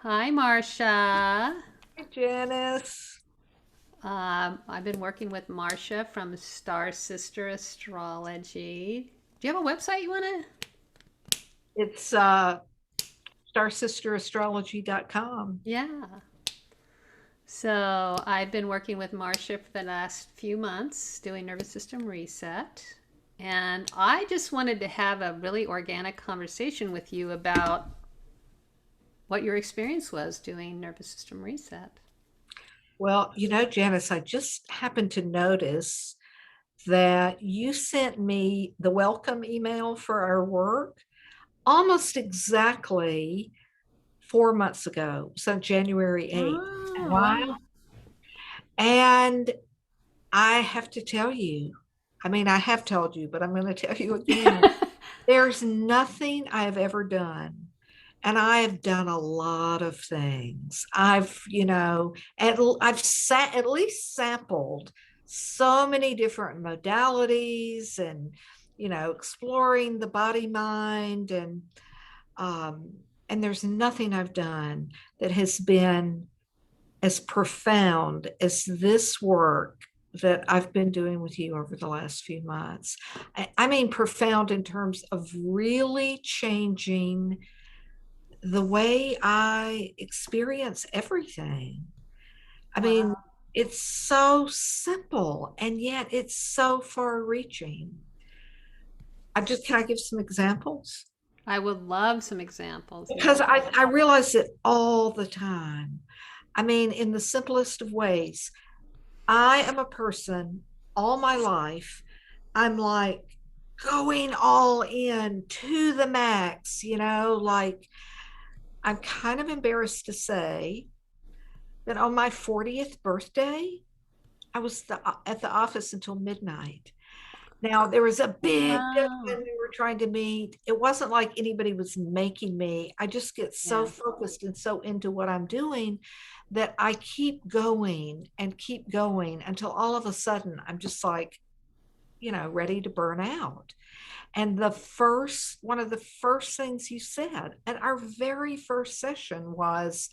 Hi, Marcia. Hi, Janice. I've been working with Marcia from Star Sister Astrology. Do you have a website you want to? It's starsisterastrology.com. Yeah. So I've been working with Marcia for the last few months doing nervous system reset. And I just wanted to have a really organic conversation with you about what your experience was doing nervous system reset. Well, Janice, I just happened to notice that you sent me the welcome email for our work almost exactly 4 months ago, so January 8th. Oh, Wow. wow. And I have to tell you, I have told you, but I'm going to tell you again, there's nothing I've ever done. And I have done a lot of things. I've sat at least sampled so many different modalities and, exploring the body mind um, and there's nothing I've done that has been as profound as this work that I've been doing with you over the last few months. I mean, profound in terms of really changing the way I experience everything. I mean, Wow. it's so simple and yet it's so far reaching. Can I give some examples? I would love some examples. Because Yeah. I realize it all the time. I mean, in the simplest of ways, I am a person all my life. I'm like going all in to the max, like I'm kind of embarrassed to say that on my 40th birthday, I was at the office until midnight. Now, there was a big Wow. deadline we were trying to meet. It wasn't like anybody was making me. I just get so Yeah. focused and so into what I'm doing that I keep going and keep going until all of a sudden I'm just like, ready to burn out. And one of the first things you said at our very first session was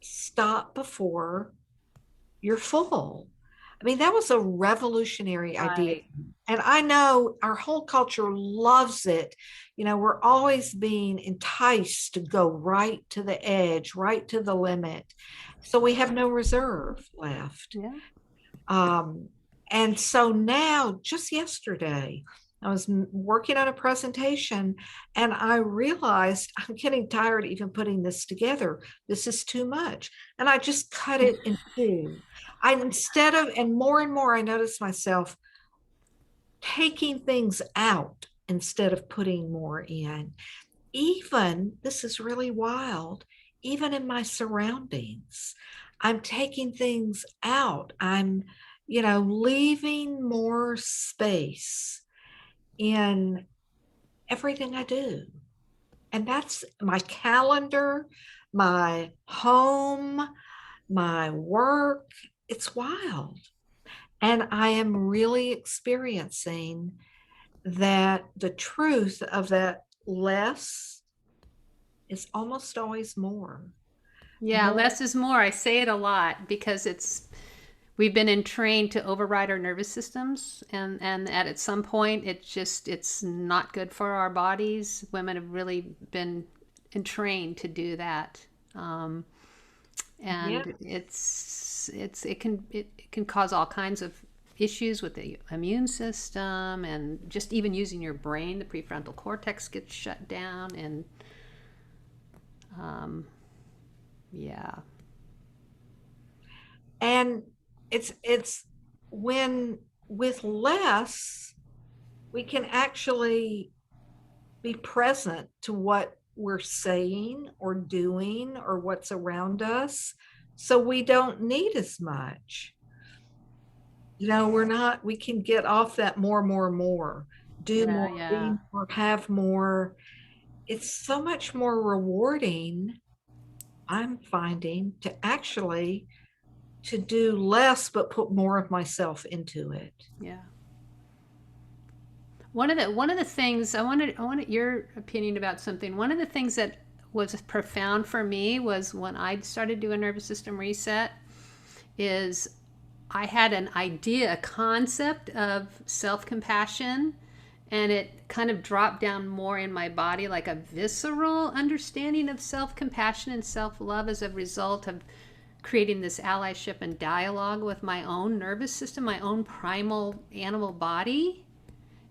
stop before you're full. I mean, that was a revolutionary idea. Right. And I know our whole culture loves it. We're always being enticed to go right to the edge, right to the limit. So we have no reserve left. Yeah. Um, and so now, just yesterday, I was working on a presentation and I realized I'm getting tired of even putting this together. This is too much. And I just cut it in two. And more, I noticed myself taking things out instead of putting more in. Even, this is really wild, even in my surroundings, I'm taking things out. I'm, leaving more space in everything I do. And that's my calendar, my home, my work. It's wild. And I am really experiencing that the truth of that less is almost always more. Yeah, More. less is more. I say it a lot because we've been entrained to override our nervous systems, and at some point it's not good for our bodies. Women have really been entrained to do that. Um, Yeah. and it can cause all kinds of issues with the immune system, and just even using your brain. The prefrontal cortex gets shut down, and um, yeah. And it's when with less, we can actually be present to what we're saying or doing or what's around us. So we don't need as much. We can get off that more, do Yeah, more, yeah. be more, have more. It's so much more rewarding, I'm finding, to actually to do less but put more of myself into it. Yeah. One of the things I wanted your opinion about something. One of the things that was profound for me was when I started doing nervous system reset is I had an idea, a concept of self-compassion, and it kind of dropped down more in my body, like a visceral understanding of self-compassion and self-love as a result of creating this allyship and dialogue with my own nervous system, my own primal animal body.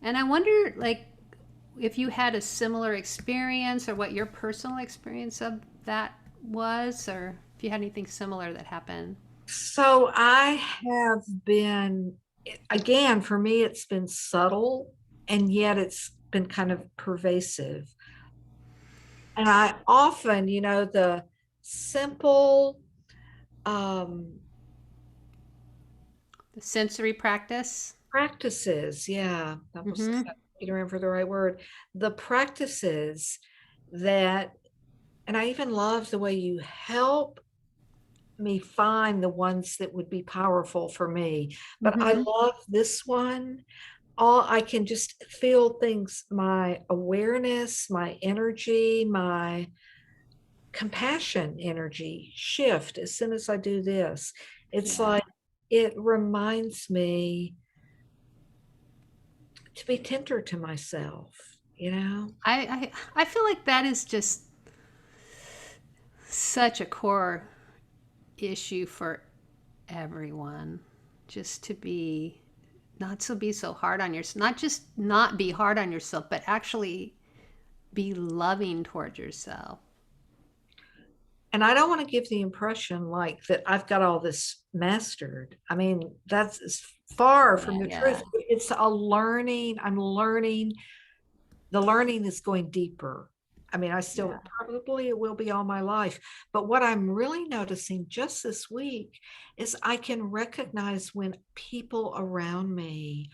And I wonder, like, if you had a similar experience or what your personal experience of that was, or if you had anything similar that happened. So I have been, again, for me, it's been subtle and yet it's been kind of pervasive. And I often, the simple um, The sensory practice. practices, yeah, that was Mm-hmm. looking around for the right word. The practices that, and I even love the way you help me find the ones that would be powerful for me. But I Mm-hmm. love this one. All I can just feel things, my awareness, my energy, my compassion energy shift as soon as I do this. It's Yeah. like it reminds me to be tender to myself, you know? I feel like that is just such a core issue for everyone. Just to be not so be so hard on yourself, not just not be hard on yourself, but actually be loving towards yourself. And I don't want to give the impression like that I've got all this mastered. I mean, that's as far from Yeah, the truth. yeah, It's a learning. I'm learning. The learning is going deeper. I mean, I still yeah, probably it will be all my life. But what I'm really noticing just this week is I can recognize when people around me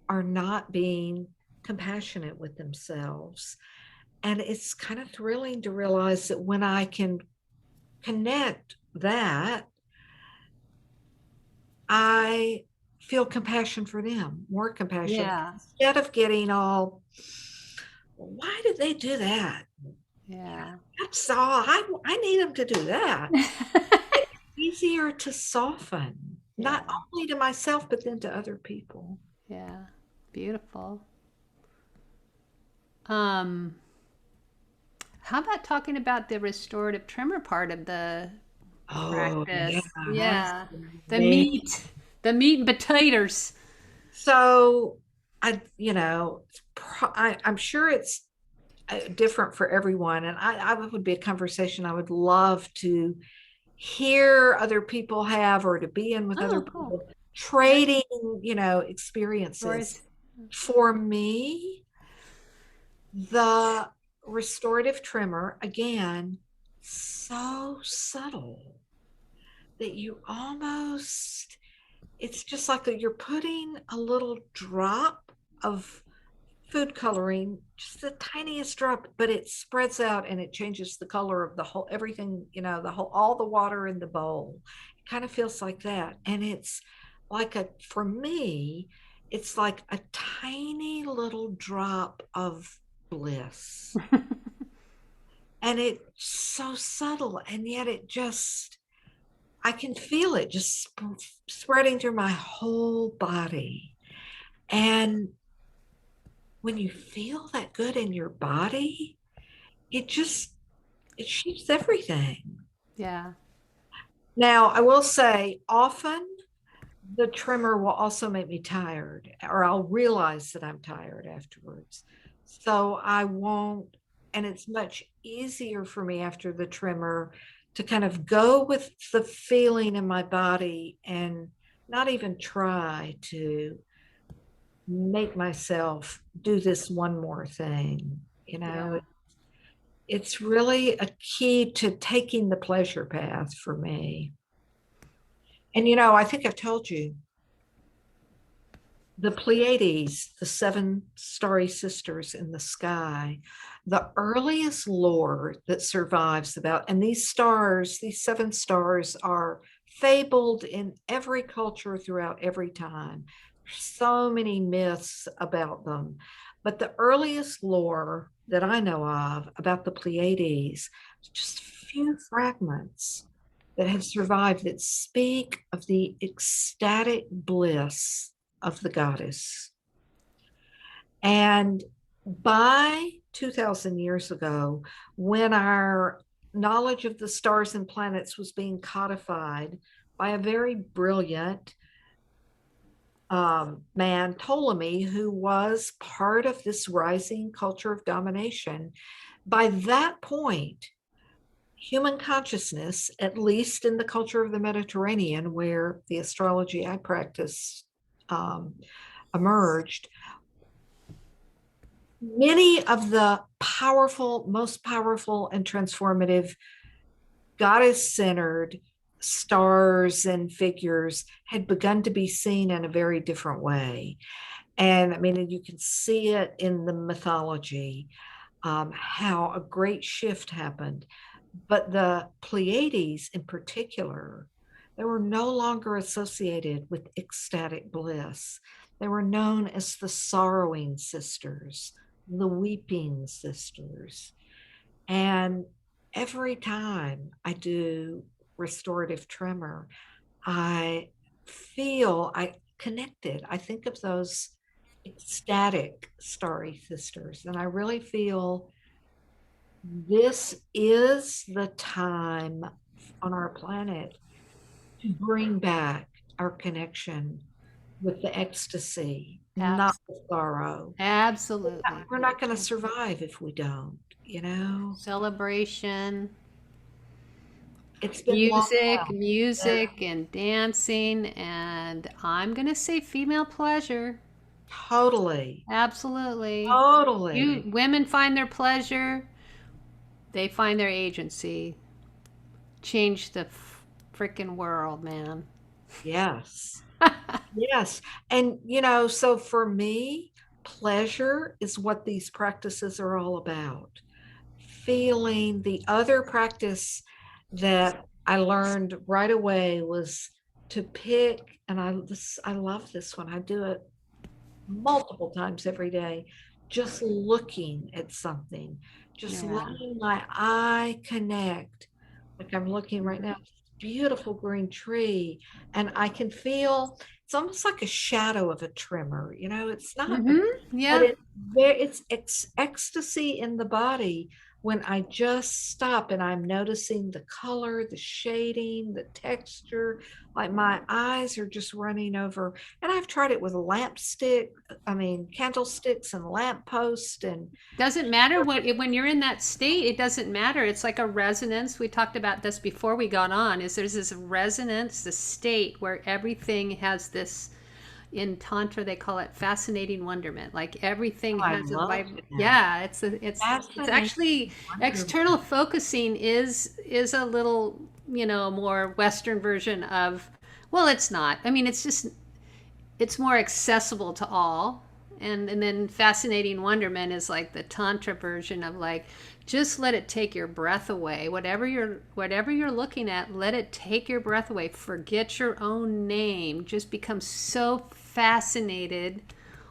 are not being compassionate with themselves. And it's kind of thrilling to realize that when I can connect that, I feel compassion for them, more compassion, yeah, instead of getting all, why did they do that? yeah. That's all. I need them to do that. It's easier to soften, not Yeah, only to myself, but then to other people. yeah. Beautiful. Um, how about talking about the restorative tremor part of the Oh, yeah, practice? that's Yeah. The me. meat, the meat and potatoes. So I'm sure it's different for everyone. And I would be a conversation I would love to hear other people have or to be in with other Oh, cool. people, Yeah. trading, experiences. Stories. For me, the restorative tremor, again, so subtle that you almost, it's just like you're putting a little drop of food coloring, just the tiniest drop, but it spreads out and it changes the color of the whole everything, the whole all the water in the bowl. It kind of feels like that. And it's like for me, it's like a tiny little drop of bliss. And it's so subtle, and yet I can feel it just spreading through my whole body. And when you feel that good in your body, it just it shifts everything. Yeah. Now, I will say often the tremor will also make me tired, or I'll realize that I'm tired afterwards. So I won't, and it's much easier for me after the tremor to kind of go with the feeling in my body and not even try to make myself do this one more thing. Yeah. It's really a key to taking the pleasure path for me. And I think I've told you the Pleiades, the seven starry sisters in the sky, the earliest lore that survives about, and these stars, these seven stars are fabled in every culture throughout every time. So many myths about them. But the earliest lore that I know of about the Pleiades, just few fragments that have survived that speak of the ecstatic bliss of the goddess. And by 2000 years ago, when our knowledge of the stars and planets was being codified by a very brilliant man, Ptolemy, who was part of this rising culture of domination, by that point, human consciousness, at least in the culture of the Mediterranean, where the astrology I practice emerged, many of the most powerful and transformative goddess centered stars and figures had begun to be seen in a very different way. And I mean, you can see it in the mythology, how a great shift happened. But the Pleiades in particular, they were no longer associated with ecstatic bliss. They were known as the sorrowing sisters, the weeping sisters. And every time I do restorative tremor, I I connected. I think of those ecstatic starry sisters, and I really feel this is the time on our planet to bring back our connection with the ecstasy, not Abs- the sorrow. Absolutely. We're not going to survive if we don't, you know? Celebration, It's been long music, enough. Yeah, music, and dancing, and I'm going to say female pleasure. totally. Absolutely. You Totally. women find their pleasure, they find their agency. Change the freaking world, man. Yes. Yes. And, so for me, pleasure is what these practices are all about. Feeling the other practice that I learned right away was to pick, and I love this one. I do it multiple times every day, just looking at something, just Yeah. letting my eye connect. Like I'm looking right now, beautiful green tree, and I can feel it's almost like a shadow of a tremor. It's not, but Yeah. it's ecstasy in the body when I just stop and I'm noticing the color, the shading, the texture, like my eyes are just running over. And I've tried it with candlesticks and lamp posts and Doesn't matter when you're in that state. It doesn't matter. It's like a resonance. We talked about this before we got on. Is there's this resonance, this state where everything has this. In tantra, they call it fascinating wonderment. Like everything I has a love vibe. that. Yeah, it's Fascinating actually wonder. external focusing is a little more Western version of. Well, it's not. I mean, it's just it's more accessible to all. And then fascinating wonderment is like the tantra version of like just let it take your breath away. Whatever you're looking at, let it take your breath away. Forget your own name. Just become so fascinated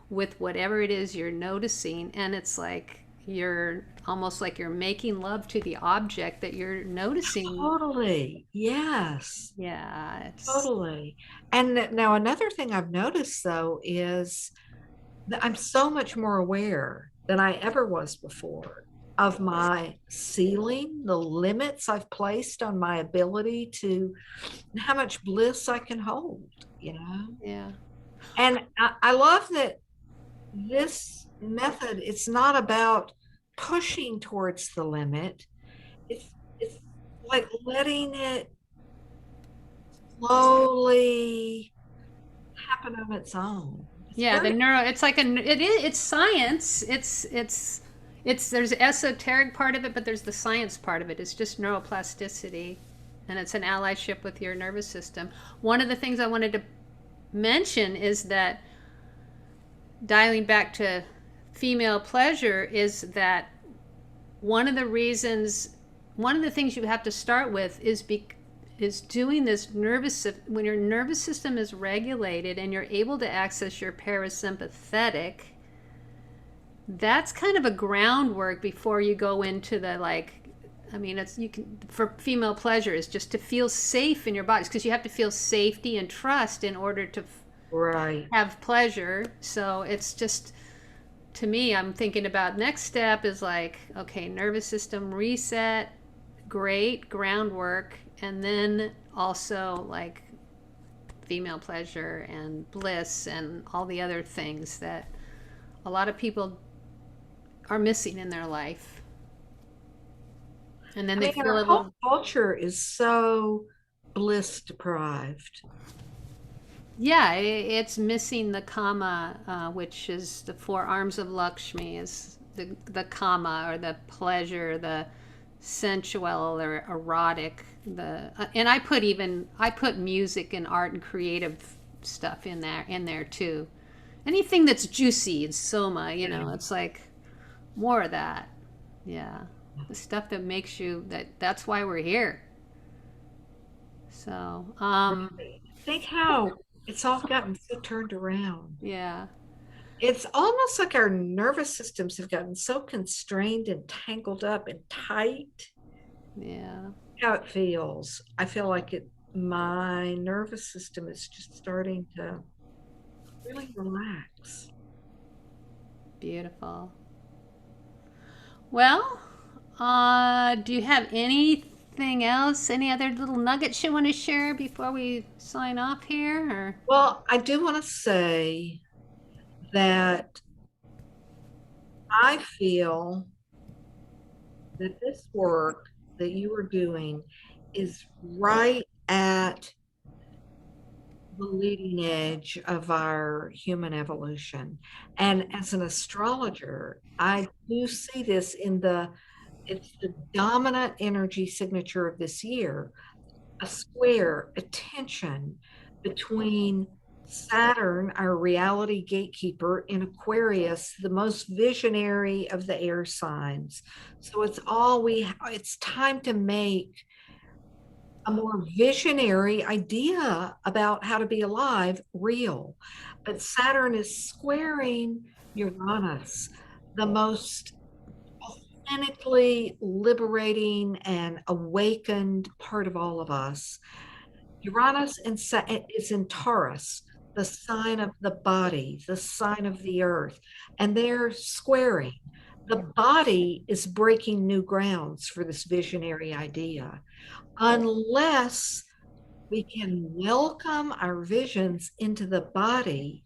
with whatever it is you're noticing, and it's like you're almost like you're making love to the object that you're noticing. Totally. Yes. Yeah, it's Totally. And now another thing I've noticed though is that I'm so much more aware than I ever was before of my ceiling, the limits I've placed on my ability to how much bliss I can hold. yeah. And I love that this method, it's not about pushing towards the limit. It's like letting it slowly happen on its own. It's Yeah, the very neuro. It's like it's science. It's there's esoteric part of it, but there's the science part of it. It's just neuroplasticity, and it's an allyship with your nervous system. One of the things I wanted to mention is that dialing back to female pleasure is that one of the reasons, one of the things you have to start with is doing this when your nervous system is regulated and you're able to access your parasympathetic that's kind of a groundwork before you go into the like, I mean, it's you can for female pleasure is just to feel safe in your bodies because you have to feel safety and trust in order to Right. have pleasure. So it's just to me, I'm thinking about next step is like, okay, nervous system reset, great groundwork, and then also like female pleasure and bliss and all the other things that a lot of people are missing in their life. And then I they mean, feel our a whole little, culture is so bliss deprived. yeah, it's missing the kama, which is the four arms of Lakshmi, is the kama or the pleasure, the sensual or erotic. And I put music and art and creative stuff in there too. Anything that's juicy is soma, you know. It's like more of that. Yeah, the stuff that makes you that's why we're here. So, Think how it's all gotten so turned around. yeah, It's almost like our nervous systems have gotten so constrained and tangled up and tight. yeah, How it feels. I feel like my nervous system is just starting to really relax. beautiful. Well, do you have anything else? Any other little nuggets you want to share before we sign off here? Or Well, I do want to say that I feel that this work that you are doing is right at the leading edge of our human evolution. And as an astrologer, I do see this it's the dominant energy signature of this year, a square, a tension between Saturn, our reality gatekeeper, in Aquarius, the most visionary of the air signs. So it's time to make a more visionary idea about how to be alive real. But Saturn is squaring Uranus, the most authentically liberating and awakened part of all of us. Uranus is in Taurus, the sign of the body, the sign of the earth, and they're squaring. The body is breaking new grounds for this visionary idea. Unless we can welcome our visions into the body,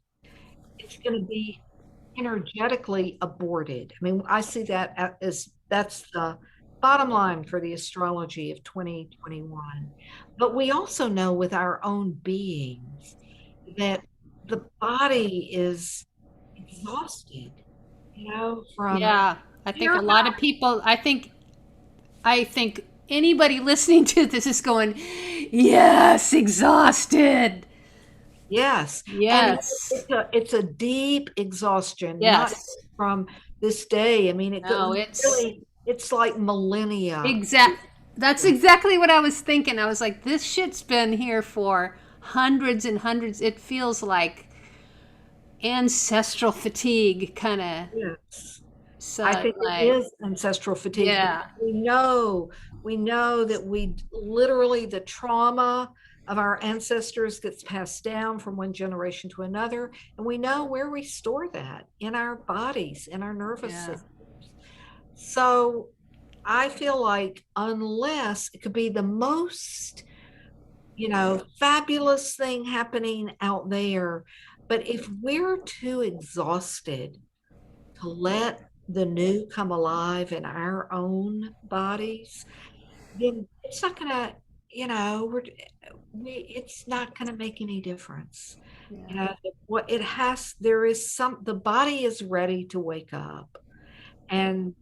it's going to be energetically aborted. I mean, I see that as that's the bottom line for the astrology of 2021. But we also know with our own beings that the body is exhausted, from yeah, I think here a lot of people. I think anybody listening to this is going, yes, exhausted. yes, and Yes, it's a deep exhaustion, not yes. from this day. I mean, No, it's really it's like millennia. exact. That's exactly what I was thinking. I was like, this shit's been here for hundreds and hundreds. It feels like ancestral fatigue, kind of. Yes. I So, think it like, is ancestral fatigue because yeah, we know that we literally the trauma of our ancestors gets passed down from one generation to another, and we know where we store that in our bodies, in our nervous yeah, systems. So I feel like unless it could be the most, fabulous thing happening out there, but if we're too exhausted to let the new come alive in our own bodies, then it's not gonna, it's not gonna make any difference. yeah, What it has, the body is ready to wake up, and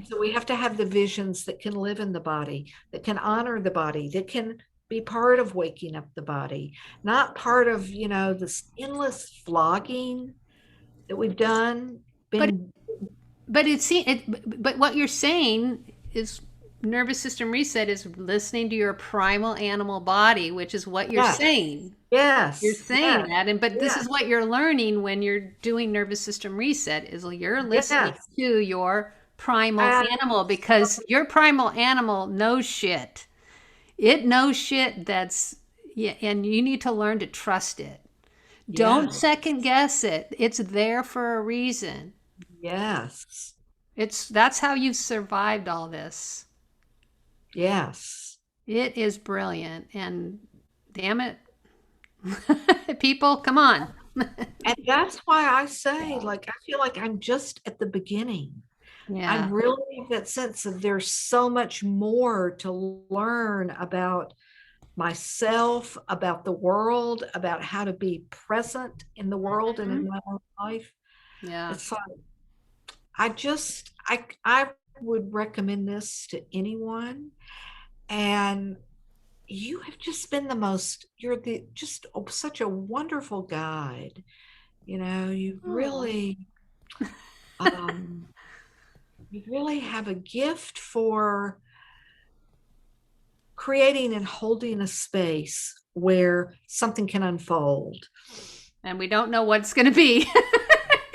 so we have to have the visions that can live in the body, that can honor the body, that can be part of waking up the body, not part of, this endless flogging that we've done, but been but it's it. But what you're saying is nervous system reset is listening to your primal animal body, which is what you're Yes, saying. You're yes, saying yes, that, and but this yes, is what you're learning when you're doing nervous system reset is you're listening yes. to your primal And animal because your primal animal knows shit. It knows shit that's yeah, and you need to learn to trust it. Don't yes, second guess it. It's there for a reason. yes, That's how you've survived all this. yes. It is brilliant and damn it, people, come on. And that's why I say, like, I feel like I'm just at the beginning. I Yeah. really have that sense of there's so much more to learn about myself, about the world, about how to be present in the world and in Mhm. my own life. Yeah. It's like I would recommend this to anyone. And you have just been the most, you're the just such a wonderful guide. You Oh. um you really have a gift for creating and holding a space where something can unfold. And we don't know what it's going to be.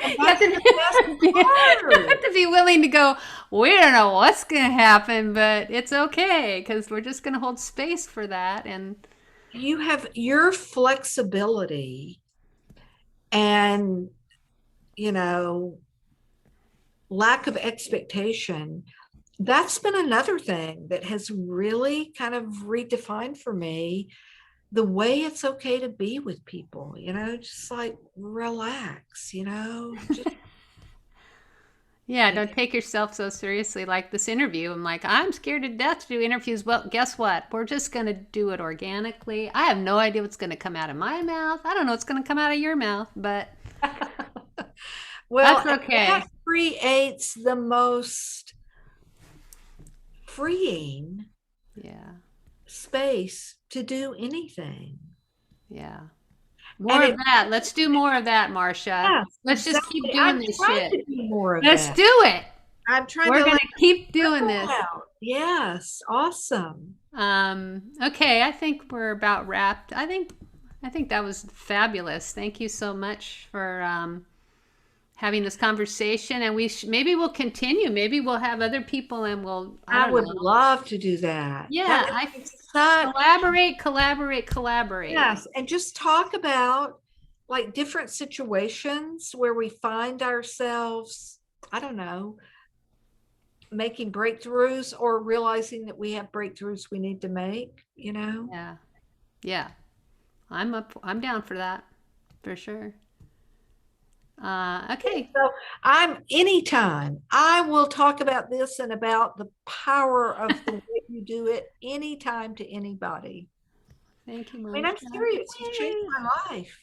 And You have that's to the best you part. have to be willing to go, we don't know what's going to happen, but it's okay because we're just going to hold space for that. And You have your flexibility and, you know, lack of expectation. That's been another thing that has really kind of redefined for me the way it's okay to be with people, just like relax, just yeah, it, don't take yourself so seriously. Like this interview, I'm like, I'm scared to death to do interviews. Well, guess what? We're just going to do it organically. I have no idea what's going to come out of my mouth. I don't know what's going to come out of your mouth, but well, that's and that okay. creates the most freeing Yeah. space to do anything. Yeah. And More of it, that. Let's do more of that, Marcia. yes, Let's just keep exactly. doing I'm this trying shit. to do more of Let's that. do it. I'm trying We're to going let to keep it doing ripple this. out. Yes, awesome. Okay, I think we're about wrapped. I think that was fabulous. Thank you so much for having this conversation, and maybe we'll continue. Maybe we'll have other people, and I I don't would know. love to do that. That Yeah, would be such, collaborate, collaborate, collaborate. yes, and just talk about like different situations where we find ourselves, I don't know, making breakthroughs or realizing that we have breakthroughs we need to make. Yeah, yeah. I'm down for that, for sure. Okay. So I'm anytime I will talk about this and about the power of the way you do it anytime to anybody. Thank you, I mean, I'm Marcia. serious. You've changed my life.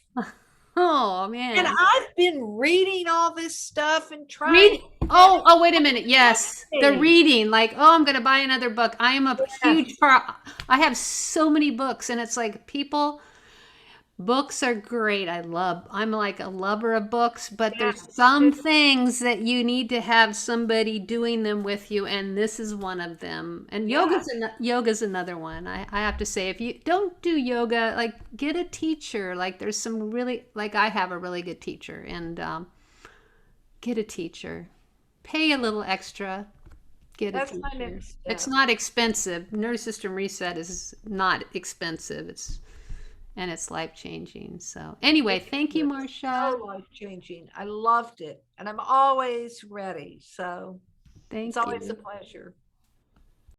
Oh And man. I've been reading all this stuff and trying Read. to get Oh, wait a minute. Yes, the it. reading. Like, oh, I'm going to buy another book. I am a huge Yes, part. I have so many books, and it's like people. Books are great. I'm like a lover of books, but yes, there's some things that you need to have somebody doing them with you, and this is one of them. And yes. yoga's another one. I have to say, if you don't do yoga, like get a teacher. Like there's some really, like I have a really good teacher, and get a teacher. Pay a little extra. Get a That's my teacher. next It's step. not expensive. Nervous system reset is not expensive. It's life changing. So anyway, It thank you, is Marcia. so life changing. I loved it. And I'm always ready. So it's Thank always a you. pleasure.